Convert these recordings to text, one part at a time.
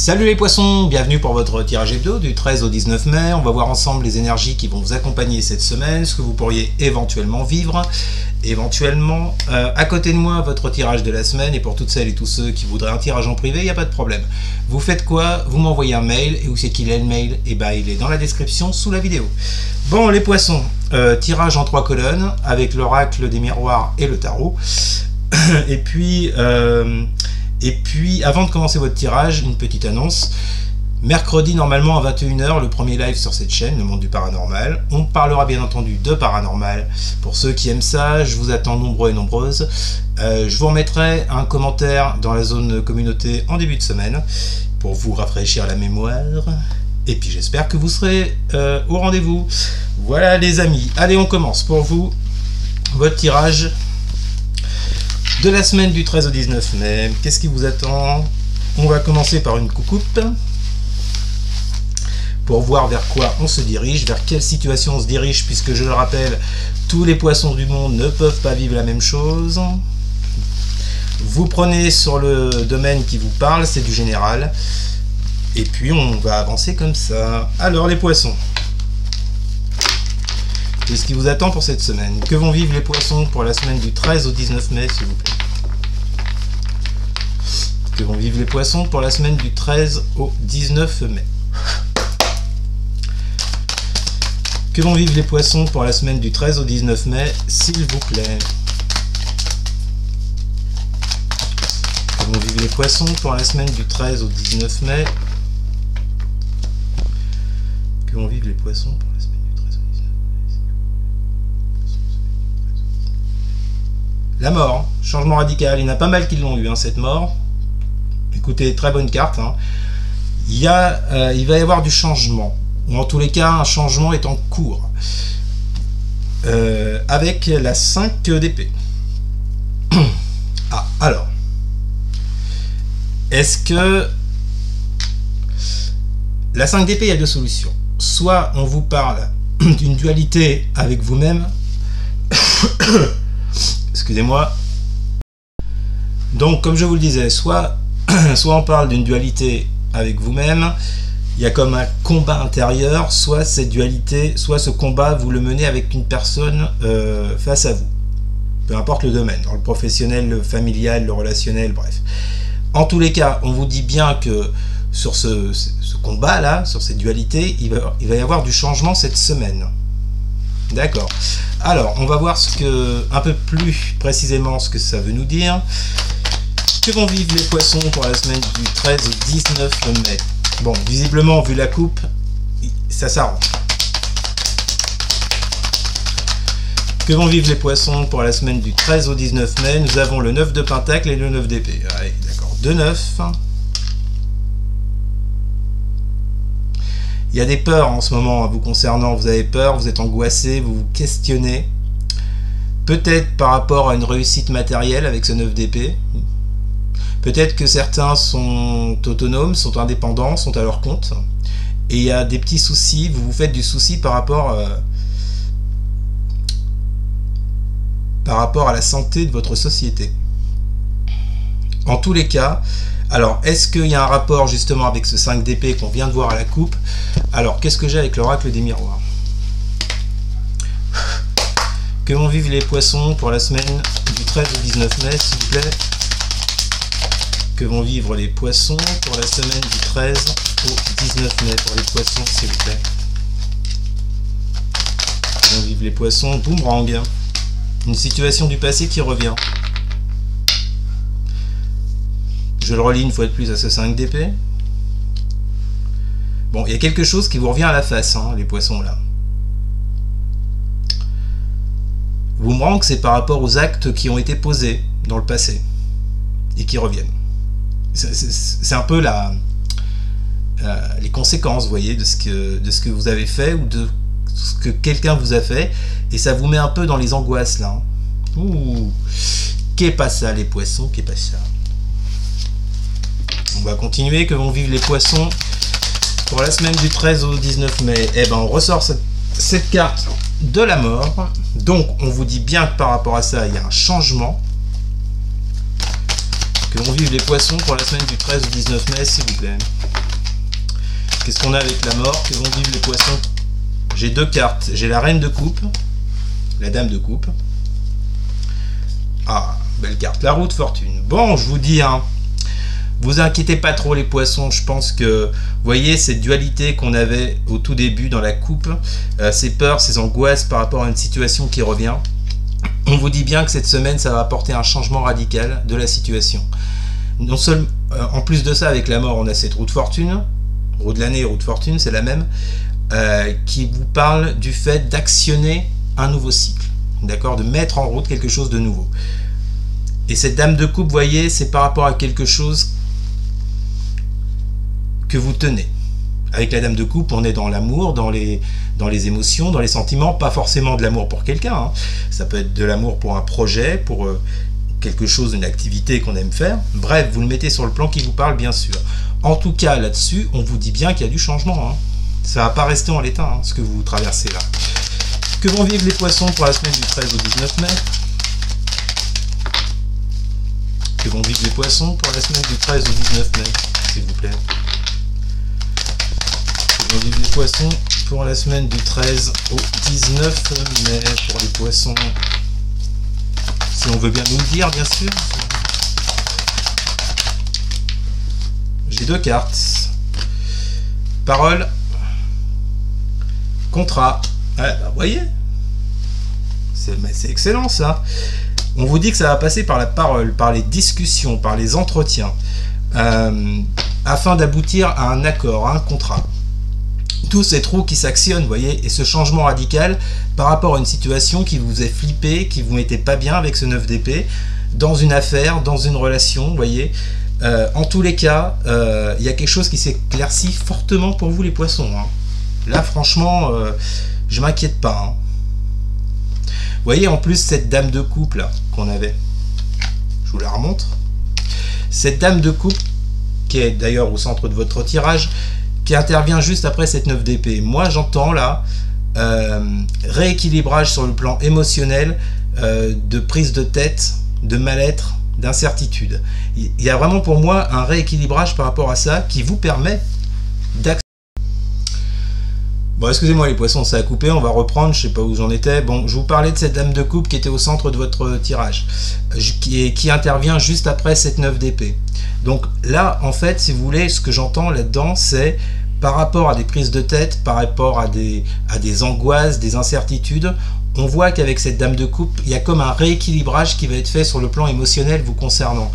Salut les poissons, bienvenue pour votre tirage hebdo du 13 au 19 mai. On va voir ensemble les énergies qui vont vous accompagner cette semaine, ce que vous pourriez éventuellement vivre. À côté de moi, votre tirage de la semaine, et pour toutes celles et tous ceux qui voudraient un tirage en privé, il n'y a pas de problème. Vous faites quoi? Vous m'envoyez un mail, et où c'est qu'il est le mail? Et ben il est dans la description sous la vidéo. Bon les poissons, tirage en 3 colonnes, avec l'oracle des miroirs et le tarot. Et puis, avant de commencer votre tirage, une petite annonce. Mercredi, normalement à 21 h, le premier live sur cette chaîne, le monde du paranormal. On parlera bien entendu de paranormal. Pour ceux qui aiment ça, je vous attends nombreux et nombreuses. Je vous remettrai un commentaire dans la zone communauté en début de semaine pour vous rafraîchir la mémoire. Et puis j'espère que vous serez au rendez-vous. Voilà les amis. Allez, on commence pour vous. Votre tirage de la semaine du 13 au 19 mai. Qu'est-ce qui vous attend? On va commencer par une coucoupe pour voir vers quoi on se dirige, vers quelle situation on se dirige, puisque je le rappelle, tous les poissons du monde ne peuvent pas vivre la même chose. Vous prenez sur le domaine qui vous parle, c'est du général, et puis on va avancer comme ça. Alors les poissons, qu'est-ce qui vous attend pour cette semaine? Que vont vivre les poissons pour la semaine du 13 au 19 mai, s'il vous plaît? Que vont vivre les poissons pour la semaine du 13 au 19 mai? Que vont vivre les poissons pour la semaine du 13 au 19 mai, s'il vous plaît? Que vont vivre les poissons pour la semaine du 13 au 19 mai? Que vont vivre les poissons pour la semaine du 13 au 19 mai? La mort, changement radical. Il y en a pas mal qui l'ont eu, hein, cette mort. Écoutez, très bonne carte. Hein. Il va y avoir du changement. Ou en tous les cas, un changement est en cours. Avec la 5 d'épée. Ah, alors. Est-ce que... La 5 d'épée, il y a deux solutions. Soit on vous parle d'une dualité avec vous-même. Excusez-moi. Donc, comme je vous le disais, soit on parle d'une dualité avec vous-même, il y a comme un combat intérieur, soit cette dualité, soit ce combat, vous le menez avec une personne face à vous. Peu importe le domaine, dans le professionnel, le familial, le relationnel, bref. En tous les cas, on vous dit bien que sur ce combat-là, sur cette dualité, il va y avoir du changement cette semaine. D'accord. Alors, on va voir un peu plus précisément ce que ça veut nous dire. Que vont vivre les poissons pour la semaine du 13 au 19 mai? Bon, visiblement, vu la coupe, ça s'arrange. Que vont vivre les poissons pour la semaine du 13 au 19 mai? Nous avons le 9 de pentacle et le 9 d'épée. Allez, d'accord. 2-9. Il y a des peurs en ce moment vous concernant. Vous avez peur, vous êtes angoissé, vous vous questionnez. Peut-être par rapport à une réussite matérielle avec ce 9 d'épée. Peut-être que certains sont autonomes, sont indépendants, sont à leur compte. Et il y a des petits soucis, vous vous faites du souci par rapport à la santé de votre société. En tous les cas, alors est-ce qu'il y a un rapport justement avec ce 5 d'épée qu'on vient de voir à la coupe? Alors qu'est-ce que j'ai avec l'oracle des miroirs? Que vont vivre les poissons pour la semaine du 13 au 19 mai, s'il vous plaît? Que vont vivre les poissons pour la semaine du 13 au 19 mai pour les poissons, s'il vous plaît? Que vont vivre les poissons? Boomerang. Une situation du passé qui revient. Je le relis une fois de plus à ce 5 d'épée. Bon, il y a quelque chose qui vous revient à la face, hein, les poissons là. Boomerang, c'est par rapport aux actes qui ont été posés dans le passé et qui reviennent. C'est un peu les conséquences, vous voyez, de ce que vous avez fait ou de ce que quelqu'un vous a fait, et ça vous met un peu dans les angoisses là. Ouh, qu'est pas ça les poissons, qu'est pas ça. On va continuer. Que vont vivre les poissons pour la semaine du 13 au 19 mai? Eh ben, on ressort cette carte de la mort. Donc, on vous dit bien que par rapport à ça, il y a un changement. Que vont vivre les poissons pour la semaine du 13 au 19 mai, s'il vous plaît. Qu'est-ce qu'on a avec la mort? Que vont vivre les poissons? J'ai deux cartes. J'ai la reine de coupe, la dame de coupe. Ah, belle carte. La roue de fortune. Bon, je vous dis, hein, vous inquiétez pas trop les poissons. Je pense que, vous voyez, cette dualité qu'on avait au tout début dans la coupe, ces peurs, ces angoisses par rapport à une situation qui revient, on vous dit bien que cette semaine, ça va apporter un changement radical de la situation. Non seulement, en plus de ça, avec la mort, on a cette roue de fortune, roue de l'année et roue de fortune, c'est la même, qui vous parle du fait d'actionner un nouveau cycle, d'accord, de mettre en route quelque chose de nouveau. Et cette dame de coupe, vous voyez, c'est par rapport à quelque chose que vous tenez. Avec la dame de coupe, on est dans l'amour, dans les émotions, dans les sentiments, pas forcément de l'amour pour quelqu'un, hein. Ça peut être de l'amour pour un projet, pour quelque chose, une activité qu'on aime faire. Bref, vous le mettez sur le plan qui vous parle, bien sûr. En tout cas, là-dessus, on vous dit bien qu'il y a du changement, hein. Ça va pas rester en l'état, hein, ce que vous traversez là. Que vont vivre les poissons pour la semaine du 13 au 19 mai? Que vont vivre les poissons pour la semaine du 13 au 19 mai, s'il vous plaît? Que vont vivre les poissons pour la semaine du 13 au 19 mai pour les poissons? Si on veut bien nous le dire, bien sûr. J'ai deux cartes. Parole. Contrat. Ouais, bah, voyez. C'est excellent, ça. On vous dit que ça va passer par la parole, par les discussions, par les entretiens, afin d'aboutir à un accord, à un contrat. Tous ces trous qui s'actionnent, vous voyez, et ce changement radical par rapport à une situation qui vous est flippée, qui vous mettait pas bien avec ce 9 d'épée, dans une affaire, dans une relation, vous voyez. En tous les cas, il y a quelque chose qui s'éclaircit fortement pour vous les poissons, hein. Là, franchement, je m'inquiète pas, hein. Vous voyez, en plus, cette dame de coupe là qu'on avait, je vous la remontre. Cette dame de coupe, qui est d'ailleurs au centre de votre tirage, qui intervient juste après cette 9 d'épée. Moi, j'entends là rééquilibrage sur le plan émotionnel, de prise de tête, de mal-être, d'incertitude. Il y a vraiment pour moi un rééquilibrage par rapport à ça qui vous permet d'accepter. Bon, excusez-moi les poissons, ça a coupé, on va reprendre, je sais pas où j'en étais. Bon, je vous parlais de cette dame de coupe qui était au centre de votre tirage, qui intervient juste après cette 9 d'épée. Donc là, en fait, si vous voulez, ce que j'entends là-dedans, c'est par rapport à des prises de tête, par rapport à des angoisses, des incertitudes, on voit qu'avec cette dame de coupe, il y a comme un rééquilibrage qui va être fait sur le plan émotionnel vous concernant.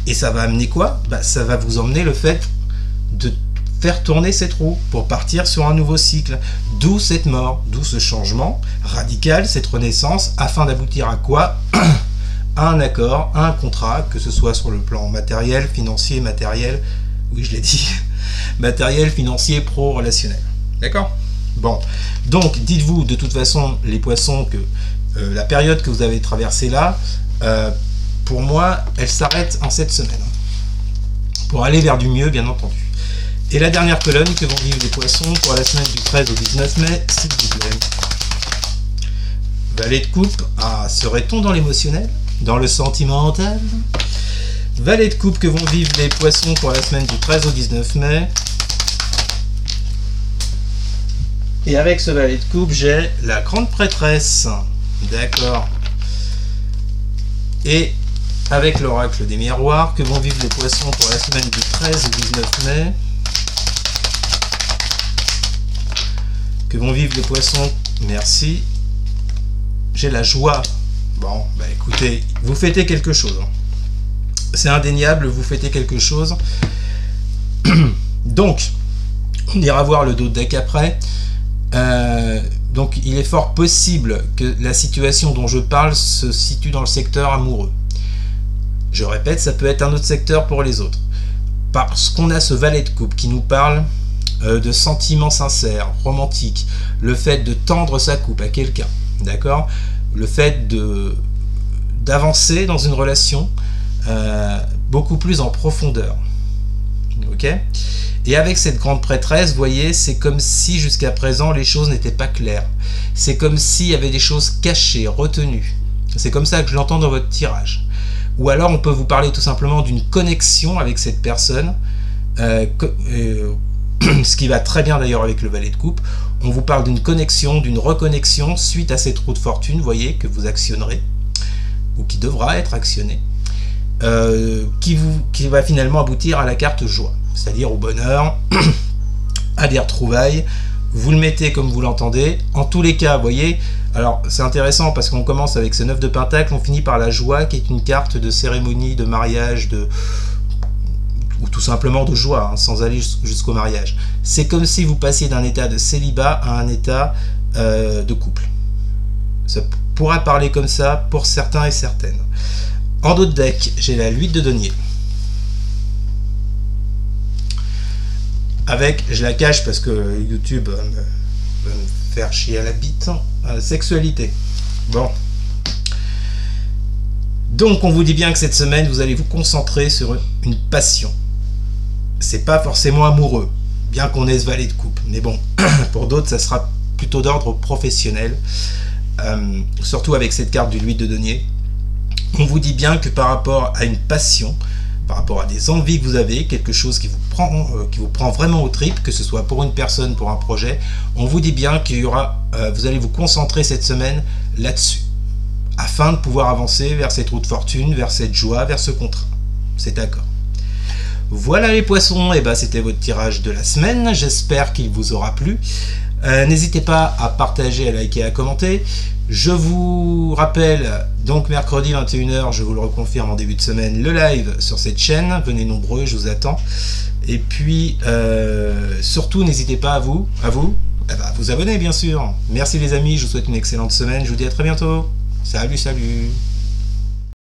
Et ça va amener quoi? Bah, ça va vous emmener le fait de faire tourner cette roue pour partir sur un nouveau cycle. D'où cette mort, d'où ce changement radical, cette renaissance, afin d'aboutir à quoi? À un accord, à un contrat, que ce soit sur le plan matériel, financier, matériel, oui je l'ai dit, matériel, financier, pro-relationnel. D'accord? Bon, donc dites-vous de toute façon les poissons que la période que vous avez traversée là, pour moi, elle s'arrête en cette semaine. Pour aller vers du mieux, bien entendu. Et la dernière colonne, que vont vivre les poissons pour la semaine du 13 au 19 mai, s'il vous plaît. Valet de coupe, ah, serait-on dans l'émotionnel? Dans le sentimental? Valet de coupe, que vont vivre les poissons pour la semaine du 13 au 19 mai. Et avec ce valet de coupe, j'ai la grande prêtresse. D'accord. Et avec l'oracle des miroirs, que vont vivre les poissons pour la semaine du 13 au 19 mai. Que vont vivre les poissons? Merci. J'ai la joie. Bon, bah écoutez, vous fêtez quelque chose. C'est indéniable, vous fêtez quelque chose. Donc, on ira voir le dos de deck après. Donc, il est fort possible que la situation dont je parle se situe dans le secteur amoureux. Je répète, ça peut être un autre secteur pour les autres. Parce qu'on a ce valet de coupe qui nous parle de sentiments sincères, romantiques, le fait de tendre sa coupe à quelqu'un, d'accord, le fait d'avancer dans une relation beaucoup plus en profondeur, ok. Et avec cette grande prêtresse, vous voyez, c'est comme si jusqu'à présent les choses n'étaient pas claires, c'est comme s'il y avait des choses cachées, retenues, c'est comme ça que je l'entends dans votre tirage. ou alors on peut vous parler tout simplement d'une connexion avec cette personne, ce qui va très bien d'ailleurs avec le valet de coupe. On vous parle d'une connexion, d'une reconnexion suite à cette roue de fortune, vous voyez, que vous actionnerez, ou qui devra être actionnée, qui va finalement aboutir à la carte joie, c'est-à-dire au bonheur, à des retrouvailles. Vous le mettez comme vous l'entendez. En tous les cas, vous voyez, alors c'est intéressant parce qu'on commence avec ce 9 de Pentacle, on finit par la joie qui est une carte de cérémonie, de mariage, ou tout simplement de joie, hein, sans aller jusqu'au mariage. C'est comme si vous passiez d'un état de célibat à un état de couple. Ça pourra parler comme ça pour certains et certaines. En dos de deck, j'ai la 8 de denier. Avec, je la cache parce que YouTube va me faire chier à la bite, sexualité. Bon. Donc on vous dit bien que cette semaine, vous allez vous concentrer sur une passion. C'est pas forcément amoureux, bien qu'on ait ce valet de coupe. Mais bon, pour d'autres, ça sera plutôt d'ordre professionnel. Surtout avec cette carte du 8 de denier. On vous dit bien que par rapport à une passion, par rapport à des envies que vous avez, quelque chose qui vous prend vraiment aux tripes, que ce soit pour une personne, pour un projet, on vous dit bien qu'il y aura, vous allez vous concentrer cette semaine là-dessus, afin de pouvoir avancer vers cette roue de fortune, vers cette joie, vers ce contrat. C'est d'accord. Voilà les poissons, et ben c'était votre tirage de la semaine, j'espère qu'il vous aura plu. N'hésitez pas à partager, à liker, à commenter. Je vous rappelle, donc mercredi 21h, je vous le reconfirme en début de semaine, le live sur cette chaîne. Venez nombreux, je vous attends. Et puis, surtout, n'hésitez pas à vous abonner, bien sûr. Merci les amis, je vous souhaite une excellente semaine. Je vous dis à très bientôt. Salut, salut.